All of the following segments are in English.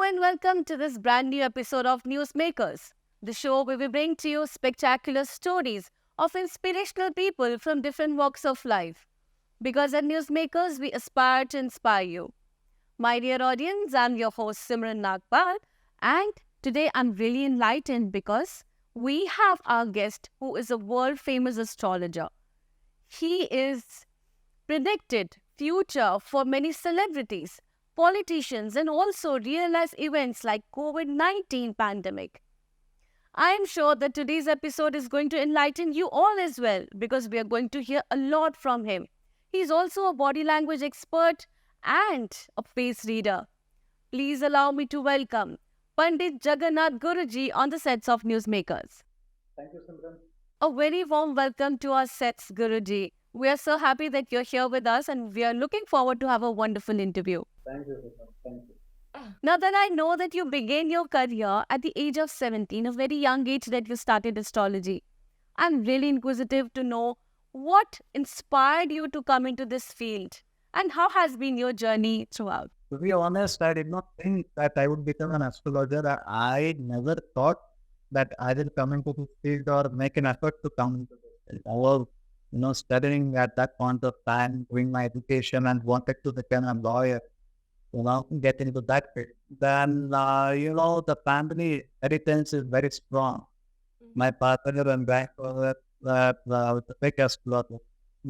and welcome to this brand new episode of Newsmakers, the show where we bring to you spectacular stories of inspirational people from different walks of life. Because at Newsmakers, we aspire to inspire you. My dear audience, I'm your host Simran Nagpal, and today I'm really enlightened because we have our guest who is a world famous astrologer. He is predicted future for many celebrities, politicians, and also real-life events like COVID-19 pandemic. I am sure that today's episode is going to enlighten you all as well because we are going to hear a lot from him. He is also a body language expert and a face reader. Please allow me to welcome Pandit Jagannath Guruji on the sets of Newsmakers. Thank you, Simran. A very warm welcome to our sets, Guruji. We are so happy that you're here with us and we are looking forward to have a wonderful interview. Thank you, Simran. Thank you. Now that I know that you began your career at the age of 17, a very young age that you started astrology, I'm really inquisitive to know what inspired you to come into this field and how has been your journey throughout. To be honest, I did not think that I would become an astrologer. I never thought that I will come into this field or make an effort to come into this field. I was, studying at that point of time, doing my education and wanted to become a lawyer, get into that field. Then, the family inheritance is very strong. My father and grandfather was a big astrologer,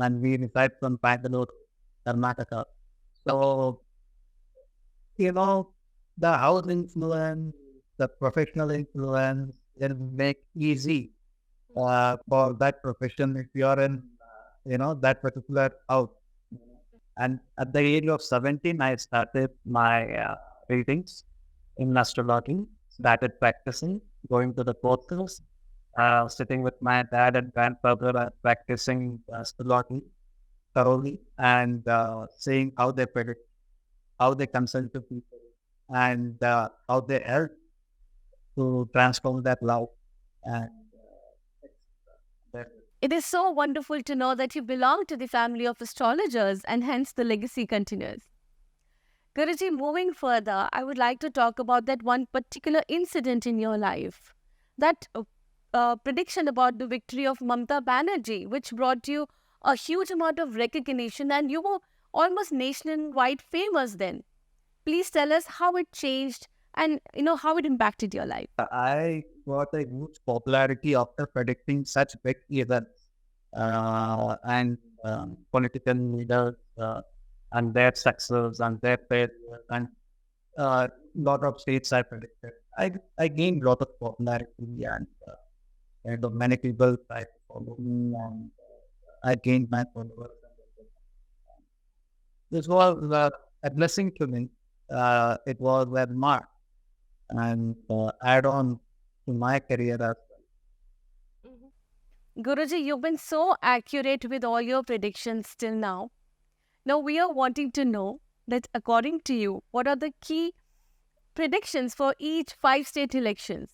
and we reside from Bangalore, Karnataka. So, the house influence, the professional influence will make easy for that profession if you are in, that particular house. And at the age of 17, I started my readings in astrology, started practicing, going to the courses, sitting with my dad and grandfather and practicing astrology thoroughly and seeing how they predict, how they consult to people, and how they help to transform that love. And It is so wonderful to know that you belong to the family of astrologers and hence the legacy continues. Guruji, moving further, I would like to talk about that one particular incident in your life. That prediction about the victory of Mamta Banerjee, which brought you a huge amount of recognition and you were almost nationwide famous then. Please tell us how it changed and how it impacted your life. I got a huge popularity after predicting such big events and political leaders and their success and their failure and lot of states I predicted. I gained a lot of popularity and many people tried to follow me and I gained my followers. This was a blessing to me. It was a mark and add on to my career as well. Guruji, you've been so accurate with all your predictions till now. Now we are wanting to know that according to you, what are the key predictions for each 5 state elections,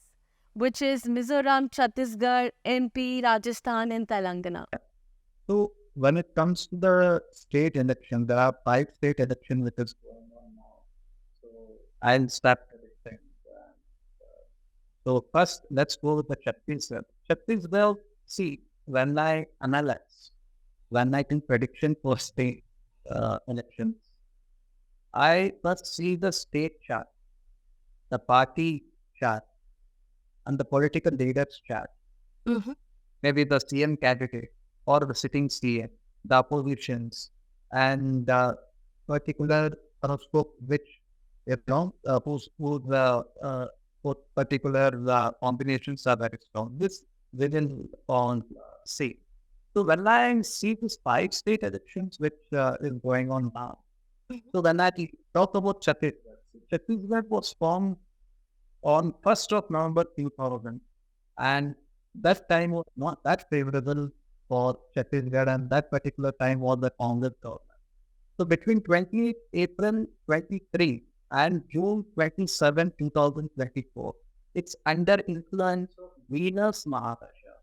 which is Mizoram, Chhattisgarh, MP, Rajasthan and Telangana? So when it comes to the state election, there are 5 state elections which is going on now. So I'll start predicting. So first, let's go with the Chhattisgarh. Chhattisgarh, see, when I analyze, when I do prediction for state elections, I first see the state chart, the party chart, and the political leaders chart. Maybe the CM candidate or the sitting CM, the oppositions, and particular horoscope which, whose particular combinations are very strong. This within on see. So when I see these 5 state elections which is going on now, so when I talk about Chhattisgarh, Chhattisgarh was formed on 1st of November 2000 and that time was not that favorable for Chhattisgarh and that particular time was the Congress government. So between 28 April 23 and June 27, 2024, it's under influence of Venus Mahadasha.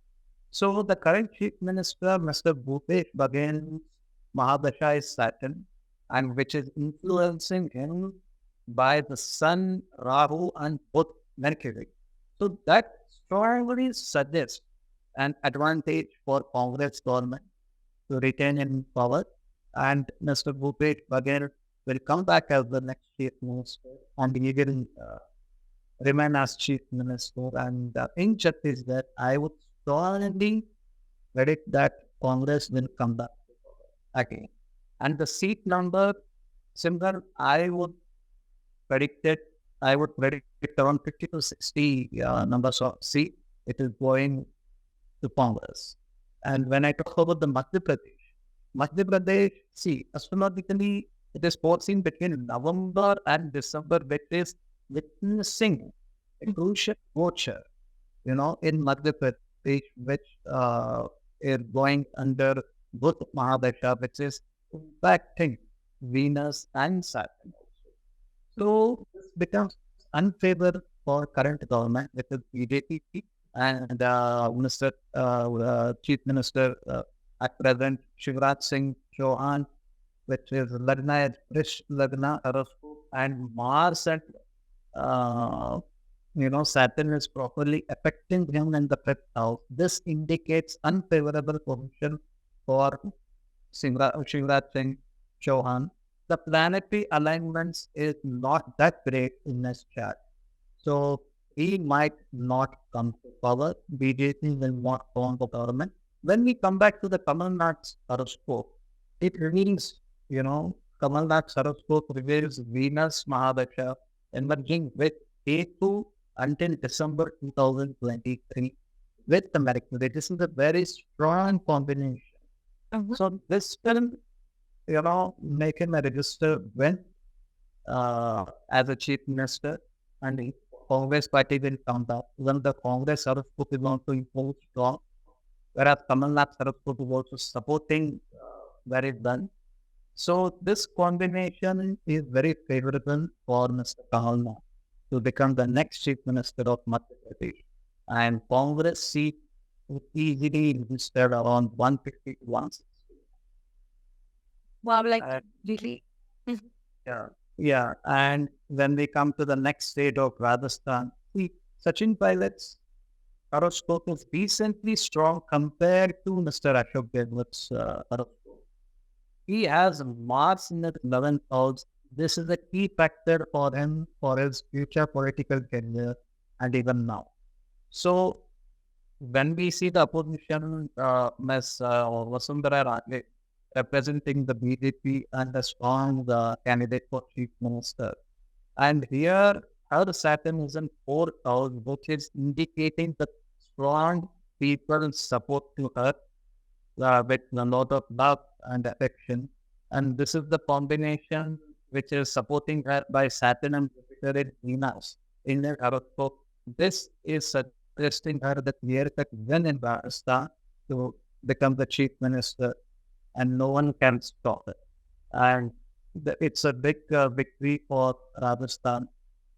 So the current Chief Minister, Mr. Bhupesh Bagel's Mahadasha is Saturn, and which is influencing him by the Sun, Rahu, and both Mercury. So that strongly suggests an advantage for Congress government to retain in power. And Mr. Bhupesh Baghel will come back as the next chief minister, and he will remain as chief minister. And in Chhattisgarh, I would strongly predict that Congress will come back again. And the seat number, similar, predict it. I would predict around 50 to 60 numbers of seats. It is going to Congress. And when I talk about the Madhya Pradesh, see, astrologically, it is foreseen between November and December, which is witnessing a crucial nature, in Madhya Pradesh, which is going under both Mahadasha, which is impacting Venus and Saturn. So this becomes unfavorable for current government, which is BJP, and Chief Minister at present Shivraj Singh Chauhan, which is Lagna, Rish Lagna, horoscope, and Mars and Saturn is properly affecting him in the fifth house. This indicates unfavorable position for Shivraj Singh Chauhan. The planetary alignments is not that great in this chart. So he might not come to power. BJP will not form the government. When we come back to the Kamal Nath's horoscope, it reveals, Kamal Nath's horoscope reveals Venus Mahadasha emerging with Ketu until December 2023 with the Mercury. This is a very strong combination. So this film, make him a register when as a chief minister, and the Congress party will come back. Even the Congress horoscope is going to impose strong, whereas Kamal Nath horoscope is also supporting where it's done. So this combination is very favorable for Mr. Kamal Nath to become the next chief minister of Madhya Pradesh. And Congress seat would easily registered around 150 to 160. Wow, really? Yeah. And when we come to the next state of Rajasthan, see, Sachin Pilot's horoscope is decently strong compared to Mr. Ashok Gehlot's horoscope. He has Mars in the 11th house. This is a key factor for him for his future political career and even now. So when we see the opposition, Ms. Vasundhara Raje, representing the BJP and a strong candidate for chief minister. And here, her Saturn is in 4th house, which is indicating the strong people support to her with a lot of love and affection. And this is the combination which is supporting her by Saturn and Jupiter in Venus in her horoscope. This is suggesting her the clear-cut win in Rajasthan to become the chief minister, and no one can stop it. And it's a big victory for Rajasthan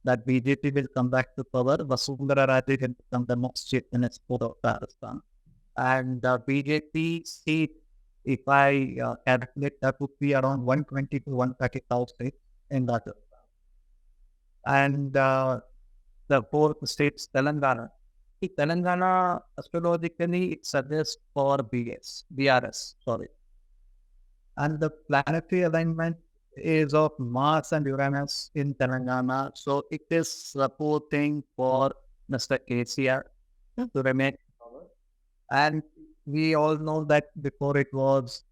that BJP will come back to power. Vasundhara Raje can become the next chief minister of Rajasthan. And BJP seat, if I calculate, that would be around 120 to 130,000 in Rajasthan. And the fourth state, Telangana. Telangana, astrologically, it suggests for BRS. And the planetary alignment is of Mars and Uranus in Telangana. So it is supporting for Mr. KCR to remain in power. And we all know that before it was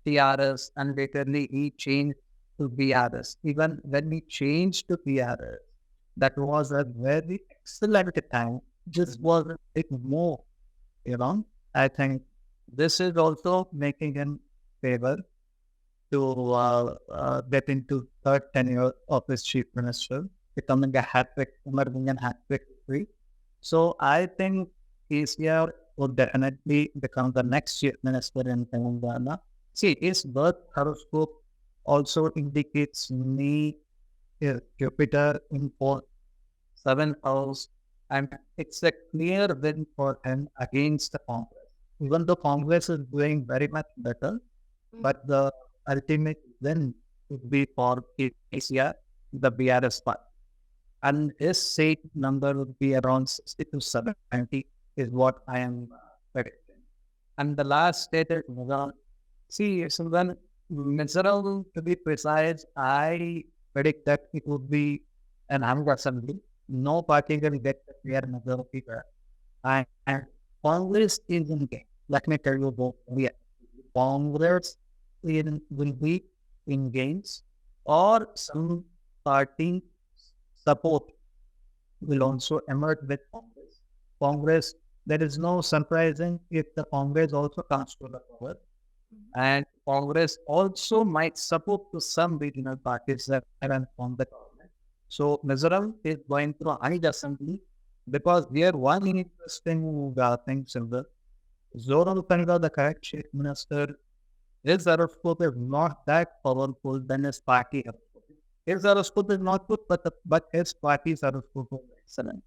TRS, and laterly he changed to BRS. Even when he changed to BRS, that was a very excellent time. Just was a bit more, I think this is also making him favor to get into third tenure of his chief minister, becoming a hat-trick, emerging a hat-trick victory. So I think KCR would definitely become the next chief minister in Telangana. See, his birth horoscope also indicates me Jupiter in 7th house, and it's a clear win for him against the Congress. Even though Congress is doing very much better, but the ultimate win would be for KCR, the BRS part. And his seat number would be around 60 to 70 is what I am predicting. And the last state is Mizoram. See, so when Mizoram, to be precise, I predict that it would be an armed assembly. No party can get the clear majority there. And Congress is in game. Let me tell you both. Congress will be in gains, or some party support will also emerge with Congress. Congress, there is no surprising if the Congress also comes to the power. And Congress also might support to some regional parties that are on the government. So Mizoram is going through a high assembly because there one interesting thing, Silver. Zoran, the correct chief minister, his horoscope is not that powerful than his party horoscope. His horoscope is not good, but his party's horoscope is excellent.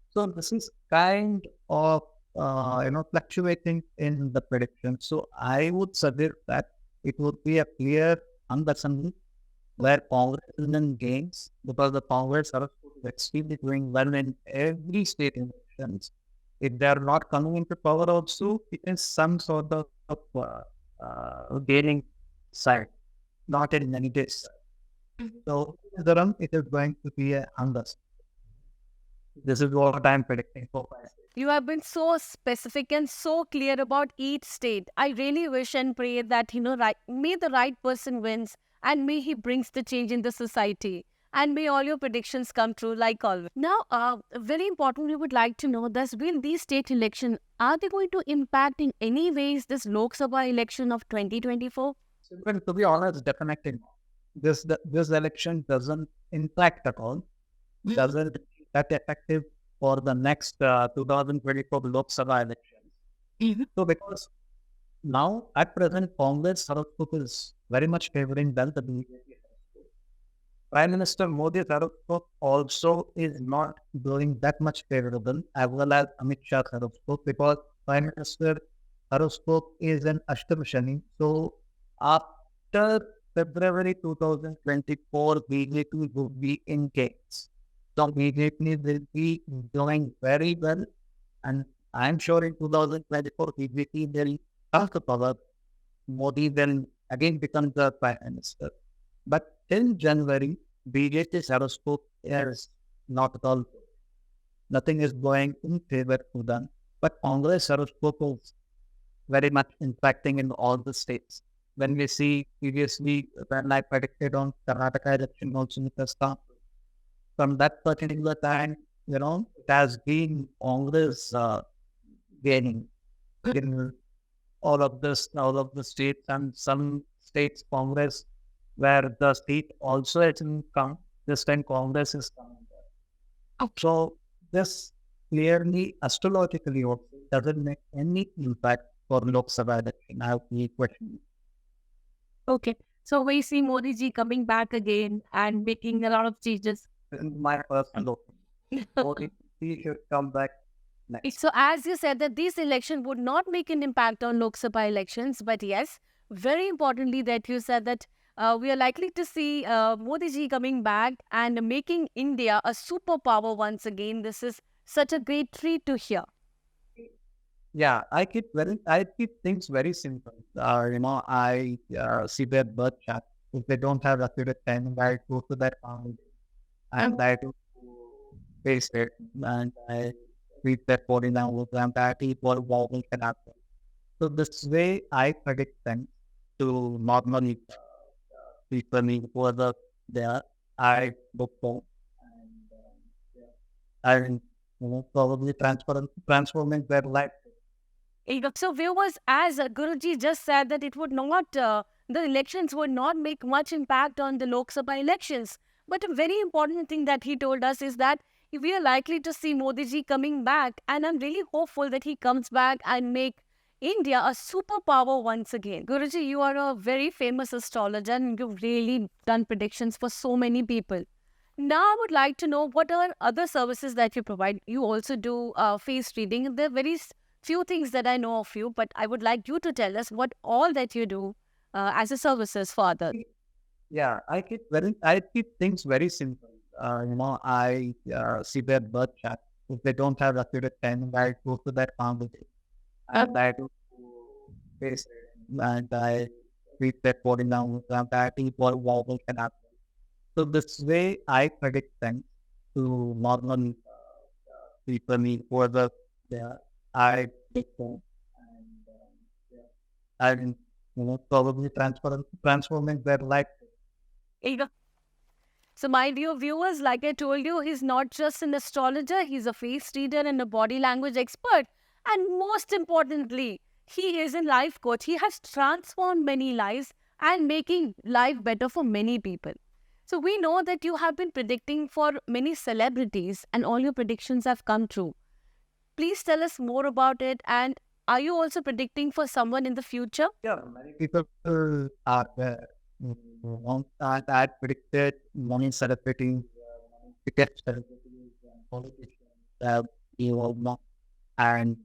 So this is kind of fluctuating in the prediction. So I would suggest that it would be a clear understanding where Congress is in gains because the Congress horoscope is extremely doing well in every state elections. If they are not coming into power also, it is some sort of gaining side, not in negative side. So it is going to be a understanding. This is what I'm predicting for 5 states. You have been so specific and so clear about each state. I really wish and pray that, may the right person wins and may he brings the change in the society. And may all your predictions come true like always. Now, very important, we would like to know this, will these state elections, are they going to impact in any ways this Lok Sabha election of 2024? Well, to be honest, definitely not. This election doesn't impact at all. Doesn't that effective for the next 2024 Lok Sabha elections. So because now at present Congress horoscope is very much favoring the BJP. Prime Minister Modi's horoscope also is not doing that much favorable as well as Amit Shah's horoscope because Prime Minister horoscope is an Ashtam Shani. So after February 2024, BJP will be in gains. So BJP will be doing very well, and I'm sure in 2024 BJP will come to power. Modi will again become the Prime Minister. But in January, BJP's horoscope is not at all good. Nothing is going in favor to them. But Congress horoscope is very much impacting in all the states. When we see previously, when I predicted on Karnataka election also with the staff, from that particular time, it has been Congress gaining in all of the states, and some states Congress where the state also hasn't come. This time Congress is coming there. So this clearly astrologically also doesn't make any impact for Lok Sabha election. I have a question. Okay. So we see Modi ji coming back again and making a lot of changes. This is my personal opinion. Modi should come back next. So as you said that this election would not make an impact on Lok Sabha elections, but yes, very importantly that you said that we are likely to see Modi ji coming back and making India a superpower once again. This is such a great treat to hear. Yeah, I keep things very simple. I see their birth chart. If they don't have accurate timing, I go to that family and I do face it and I read that body language and that equal what can happen. So this way I predict things to normally people who are there. I look for and probably transforming their life. So viewers, as Guruji just said that it would not, the elections would not make much impact on the Lok Sabha elections. But a very important thing that he told us is that we are likely to see Modi ji coming back, and I'm really hopeful that he comes back and make India a superpower once again. Guruji, you are a very famous astrologer and you've really done predictions for so many people. Now I would like to know what are other services that you provide. You also do face reading. There are very few things that I know of you, but I would like you to tell us what all that you do as a services for others. Yeah, I keep things very simple. I see their birth chart. If they don't have accurate time, I go to that family and I do face and I read that body language and I think what will can happen. So this way I predict things to normal people whoever they are. I predict them and probably transforming their life. Ega. So, my dear viewers, like I told you, he's not just an astrologer, he's a face reader and a body language expert. And most importantly, he is a life coach. He has transformed many lives and making life better for many people. So, we know that you have been predicting for many celebrities and all your predictions have come true. Please tell us more about it. And are you also predicting for someone in the future? Yeah, many people are there. I predicted many celebrities, cricket celebrities, and politicians have evolved now. And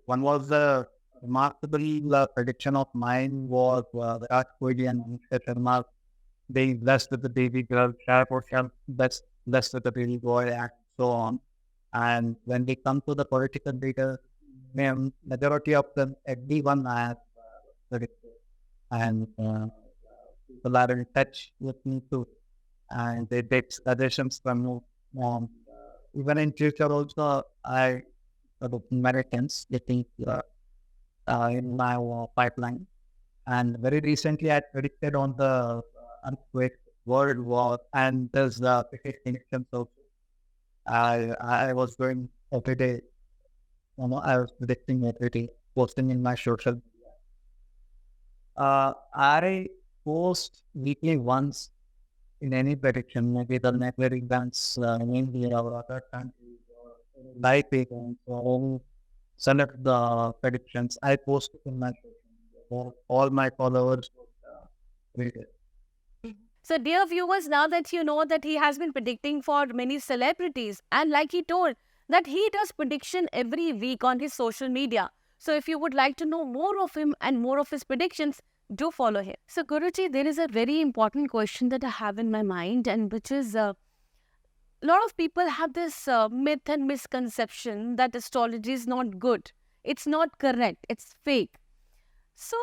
one was the remarkable prediction of mine was Virat Kohli and Anushka Sharma being blessed with the baby girl, Shah or Shah, blessed with the baby boy, and so on. And when we come to the political leaders, majority of them, everyone has predicted. And people are in touch with me too. And they take suggestions from me. Even in future also, I Americans getting in my pipeline. And very recently, I predicted on the earthquake, world war, and there's the elections also. I was going every day. I was predicting every day, posting in my social media. I post weekly once in any prediction, maybe the network events in India or other countries or live events or some of the predictions. I post it in my social media. All my followers would read it. So, dear viewers, now that you know that he has been predicting for many celebrities, and like he told, that he does prediction every week on his social media. So, if you would like to know more of him and more of his predictions, do follow him. So, Guruji, there is a very important question that I have in my mind, and which is a lot of people have this myth and misconception that astrology is not good, it's not correct, it's fake. So,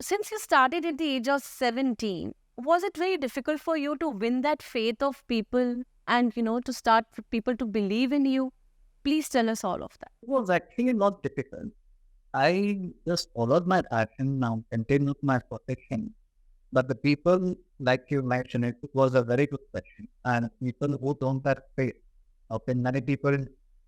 since you started at the age of 17, was it very difficult for you to win that faith of people and, to start for people to believe in you? Please tell us all of that. It was actually not difficult. I just followed my passion now, continued my profession. But the people, like you mentioned, it was a very good question. And people who don't have faith, okay, many people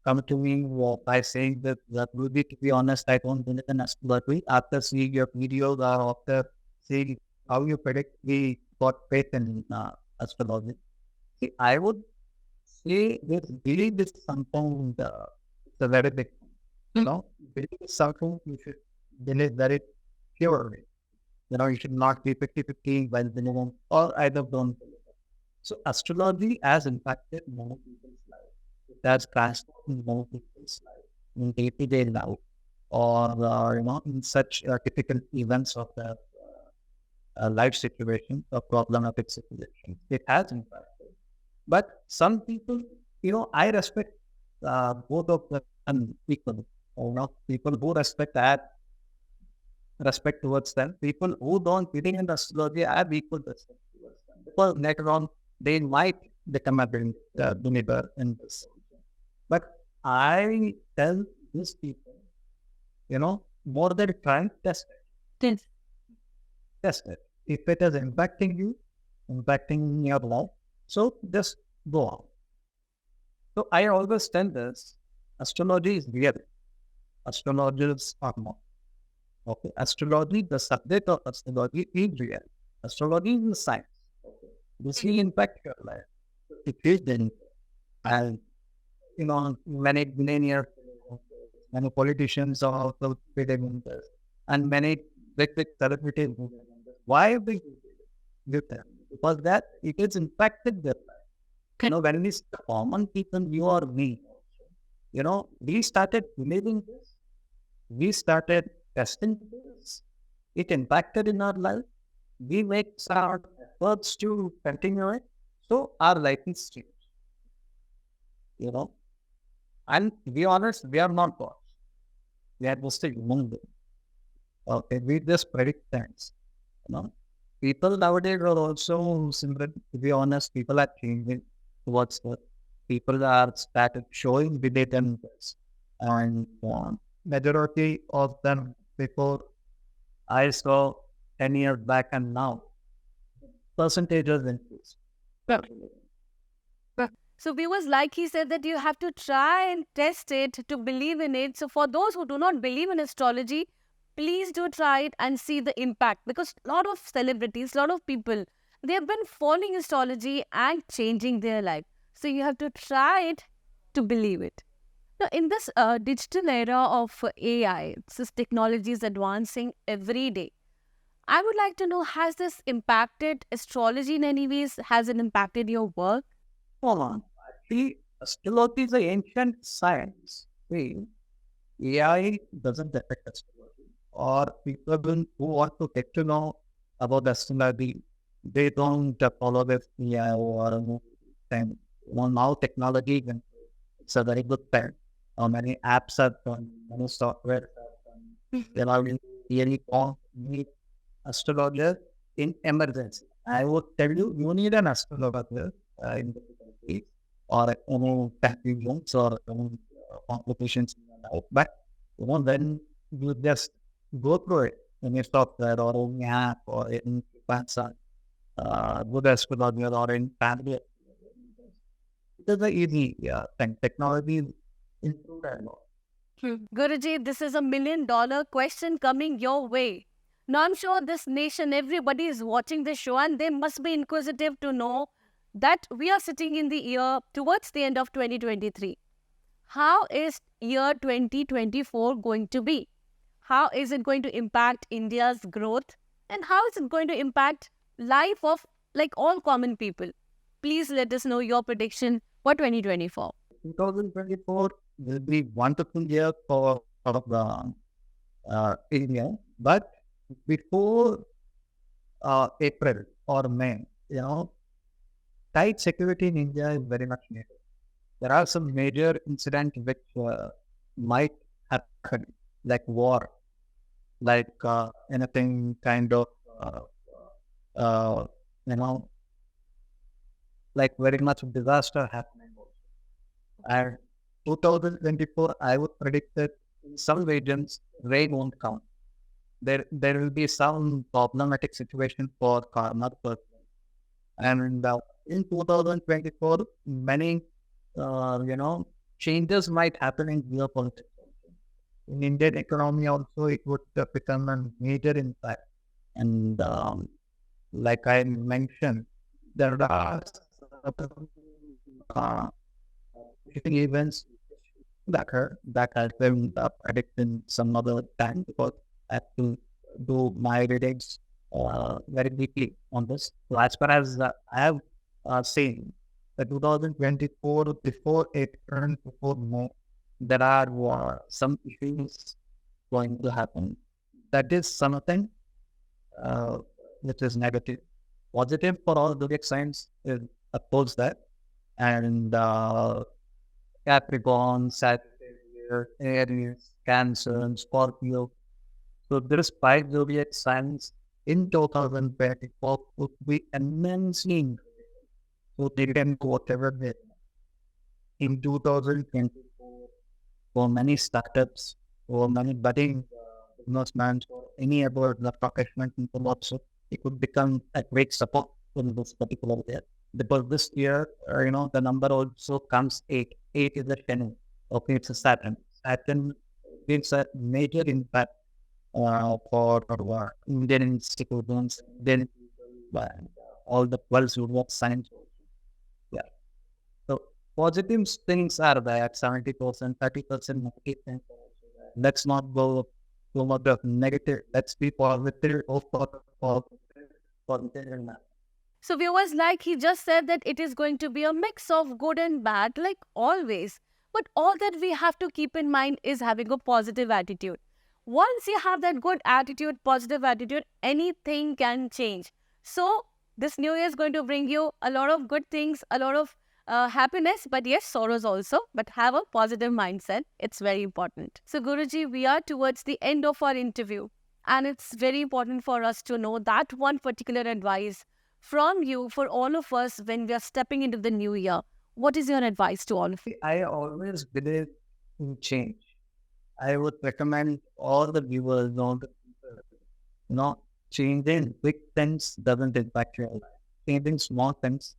come to me by saying that Ruby, to be honest, I don't believe in astrology. After seeing your videos or after seeing how you predict, we got faith in astrology. See, I would say this belief is something, it's a very big thing. Belief is something you should believe very purely. You should not be 50-50 while believing or either don't believe. So astrology has impacted many people's life. It has transformed many people's life in day-to-day life or, in such difficult events of the life situation or problematic situation. It has impacted. But some people, I respect both of them people. People who respect towards them. People who don't believe in astrology have equal respect towards them. Because later on, they might become a believer in this. But I tell these people, more than trying, test it. Yes. Test it. If it is impacting you, impacting your life, so just go on. So I always tell this, astrology is real. Astrologers are not. Okay, astrology, the subject of astrology is real. Astrology is a science. Okay. This will impact your life. It is then, and many billionaires, many politicians are also believing this, and many big celebrities. Why big with them? Because that it has impacted their life. When we common people, you or me, we started believing this. We started testing this. It impacted in our life. We make some efforts to continue it. So our life is changed, you know. And to be honest, we are not gods. We are just a human being. Okay, we just predict things. You know, people nowadays are also similar. To be honest, people are changing towards the people are started showing diligence, and majority of them before I saw 10 years back and now percentages increase. So viewers, like he said, that you have to try and test it to believe in it. So for those who do not believe in astrology, please do try it and see the impact, because a lot of celebrities, a lot of people, they have been following astrology and changing their life. So you have to try it to believe it. Now, in this digital era of AI, this technology is advancing every day. I would like to know, has this impacted astrology in any ways? Has it impacted your work? Hold on. Actually, astrology is an ancient science. See, AI doesn't affect astrology. Or people who want to get to know about astrology, they don't follow this AI or thing. Well, now technology, it's a very good thing. Many apps are done, many software are done. There are really need astrologer in emergency. I would tell you, you need an astrologer in difficulty or any confusions or any complications in your life. But then you just go through it in your software or any app or in website, good astrologer or in family. It is an easy thing. Technology is improved a lot. Guruji, this is $1 million question coming your way. Now, I'm sure this nation, everybody is watching this show, and they must be inquisitive to know that we are sitting in the year towards the end of 2023. How is year 2024 going to be? How is it going to impact India's growth? And how is it going to impact life of like all common people? Please let us know your prediction for 2024. 2024 will be wonderful year for India, but before April or May, tight security in India is very much needed. There are some major incidents which might happen, like war, like anything kind of, uh, you know, like very much disaster happening. And 2024, I would predict that in some regions, rain won't come. There will be some problematic situation for farmer person. And in 2024, many, changes might happen in geopolitics. In Indian economy also, it would become a major impact. And like I mentioned, there are uh, events that has been predicted in some other time, because I have to do my readings very deeply on this. So as far as I have seen, the 2024 before April, before May, there are some issues going to happen. That is something which is negative. Positive for all zodiac signs is oppose that. And Capricorn, Sagittarius, Aries, Cancer, and Scorpio. So there is 5 zodiac signs in 2024 would be immensely increased. So they can go whatever they in 2024 for many startups, for many budding businessmen, or any about the professional people also, it could become a great support in this particular year. Because this year, the number also comes 8. 8 is a 10. Okay, it's a Saturn. Saturn gives a major impact for Indian citizens, Indian people, and all the 12 zodiac signs. Yeah. So positive things are there at 70%, 30% negative things. Let's not go too much of negative. Let's be positive, hope for positive and that. So viewers, like he just said, that it is going to be a mix of good and bad, like always. But all that we have to keep in mind is having a positive attitude. Once you have that good attitude, positive attitude, anything can change. So This new year is going to bring you a lot of good things, a lot of happiness, but yes, sorrows also. But have a positive mindset. It's very important. So, Guruji, we are towards the end of our interview, and it's very important for us to know that one particular advice from you for all of us when we are stepping into the new year. What is your advice to all of you? I always believe in change. I would recommend all the viewers, all the people, changing big things doesn't impact your life. Changing small things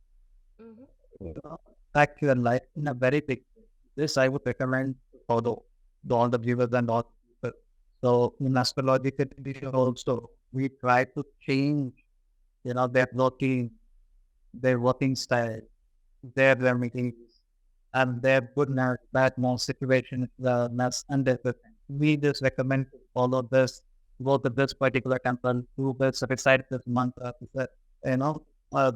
impact your life in a very big way. This I would recommend to follow all the viewers and all the people. So in astrological also, we try to change, their routine, their working style, their remedies, and their goodness, badness, situation, ness, and everything. We just recommend to follow this, go to this particular temple, do this, recite this mantra,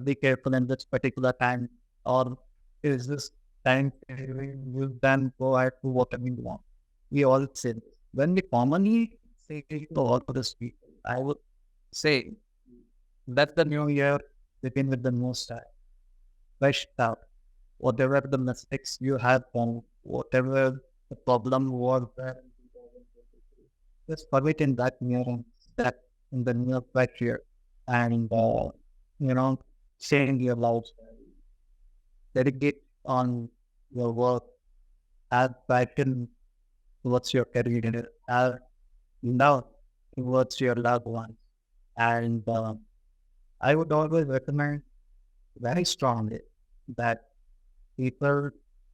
be careful in this particular time, or is this time you then go ahead to whatever you want. We all say this. When we commonly say to all of these people, I would say, let the new year begin with the new style. Fresh start. Whatever the mistakes you have done, whatever the problem was there in 2023, just forget in that year and step in the near fresh year and, change your lifestyle. Dedicate on your work, have passion towards your career, have love towards your loved ones. And I would always recommend very strongly that people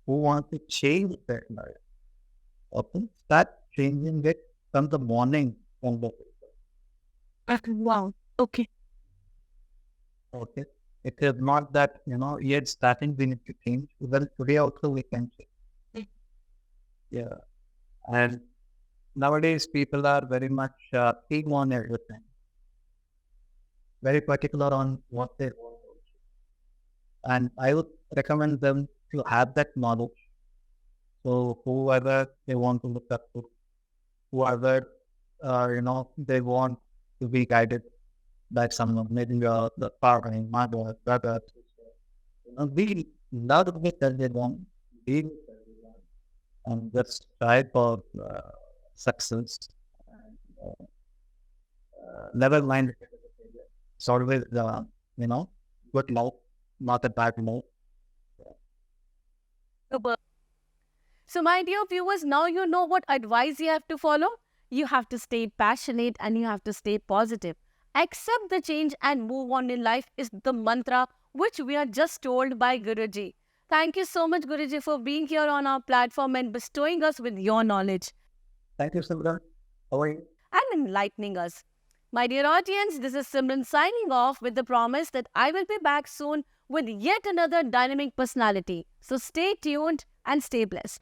who want to change their life often start changing it from the morning onwards. Wow. Okay. Okay. It is not that, yet starting we need to change. Well, today also we can change. Yeah. And nowadays people are very much keen on everything. Very particular on what they want. And I would recommend them to have that knowledge. So whoever they want to look up to, whoever, they want to be guided by someone, maybe the father, mother, brother, sister. Be loved with everyone, be with everyone, and just strive for success. And, never mind. It's always, good love, not a bad love. Super. So, my dear viewers, now you know what advice you have to follow. You have to stay passionate and you have to stay positive. Accept the change and move on in life is the mantra which we are just told by Guruji. Thank you so much, Guruji, for being here on our platform and bestowing us with your knowledge Thank you, Simran. How are you? and enlightening us. My dear audience, this is Simran signing off with the promise that I will be back soon with yet another dynamic personality. So stay tuned and stay blessed.